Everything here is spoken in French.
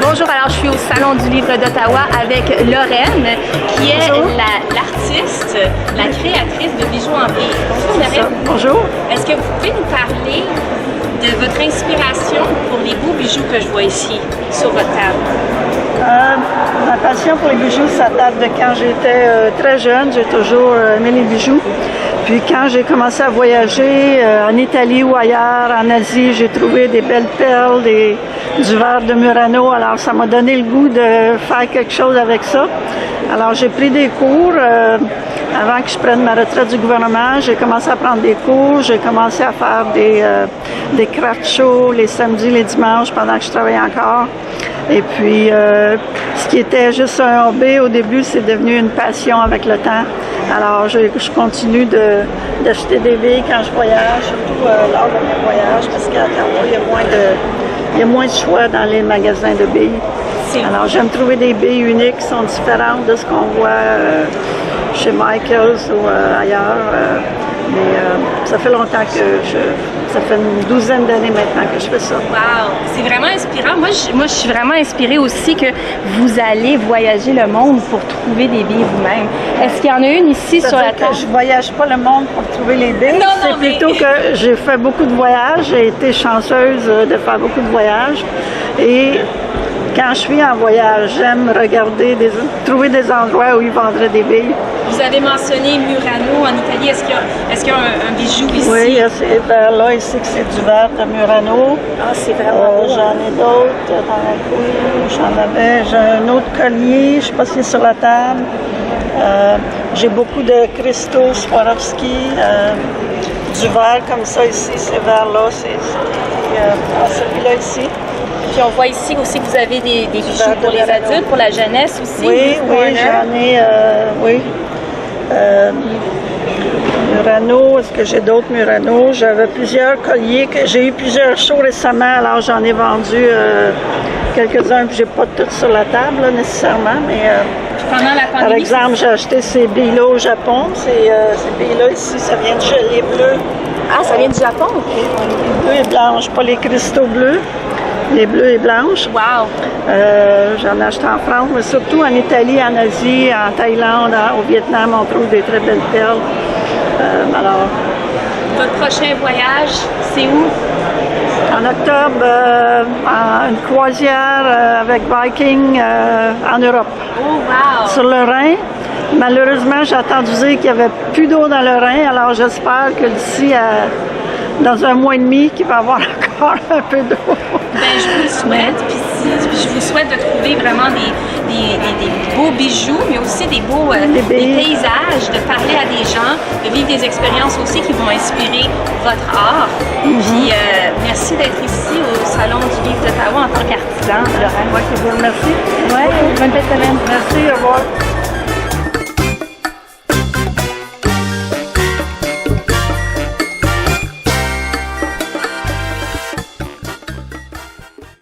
Bonjour, alors je suis au Salon du Livre d'Ottawa avec Lorraine, qui est l'artiste, la créatrice de bijoux en briques. Bonjour Lorraine. Bonjour. Est-ce que vous pouvez nous parler de votre inspiration pour les beaux bijoux que je vois ici sur votre table? Ma passion pour les bijoux, ça date de quand j'étais très jeune. J'ai toujours aimé les bijoux. Puis quand j'ai commencé à voyager en Italie ou ailleurs, en Asie, j'ai trouvé des belles perles, du verre de Murano. Alors ça m'a donné le goût de faire quelque chose avec ça. Alors j'ai pris des cours. Avant que je prenne ma retraite du gouvernement, j'ai commencé à prendre des cours. J'ai commencé à faire des craft shows les samedis, les dimanches pendant que je travaillais encore. Et puis, ce qui était juste un hobby au début, c'est devenu une passion avec le temps. Alors, je continue d'acheter des billes quand je voyage, surtout lors de mes voyages, parce qu'à Ottawa, il y a moins de choix dans les magasins de billes. Alors, j'aime trouver des billes uniques qui sont différentes de ce qu'on voit chez Michaels ou ailleurs. Mais ça fait longtemps que ça fait une douzaine d'années maintenant que je fais ça. Wow! C'est vraiment inspirant. Moi, je suis vraiment inspirée aussi que vous allez voyager le monde pour trouver des billes vous-même. Est-ce qu'il y en a une ici sur la table? Je voyage pas le monde pour trouver les billes. C'est plutôt que j'ai fait beaucoup de voyages. J'ai été chanceuse de faire beaucoup de voyages. Et quand je suis en voyage, j'aime trouver des endroits où ils vendraient des billes. Vous avez mentionné Murano en Italie. Est-ce qu'il y a un bijou ici? Oui, il y a ces verres-là ici, que c'est du verre de Murano. Ah, c'est vraiment beau. J'en ai d'autres dans la cour. J'ai un autre collier, je ne sais pas si c'est sur la table. J'ai beaucoup de cristaux Swarovski. Du verre comme ça ici, ces verres-là, c'est celui-là ici. Puis on voit ici aussi que vous avez des bijoux pour les adultes, pour la jeunesse aussi. Oui, j'en ai, oui. Murano, est-ce que j'ai d'autres Murano? J'avais plusieurs colliers, j'ai eu plusieurs shows récemment, alors j'en ai vendu quelques-uns, puis j'ai pas tout sur la table là, nécessairement, mais pendant la pandémie, par exemple, j'ai acheté ces billes-là au Japon, ces billes-là ici, ça vient de chez les bleus. Ah, ça vient du Japon? Les bleus et blanches, pas les cristaux bleus. Les bleus et blanches. Wow! J'en ai acheté en France, mais surtout en Italie, en Asie, en Thaïlande, au Vietnam, on trouve des très belles perles. Alors, votre prochain voyage, c'est où? En octobre, une croisière avec Viking en Europe. Oh, wow! Sur le Rhin. Malheureusement, j'ai entendu dire qu'il n'y avait plus d'eau dans le Rhin, alors j'espère que d'ici dans un mois et demi, qu'il va y avoir encore un peu d'eau. Ben, je vous le souhaite. Puis je vous souhaite de trouver vraiment des beaux bijoux, mais aussi des beaux des paysages, de parler à des gens, de vivre des expériences aussi qui vont inspirer votre art. Puis merci d'être ici au Salon du Livre d'Ottawa en tant qu'artisan, Lorraine. Moi qui vous remercie. Oui, bonne fête de semaine. Merci, au revoir.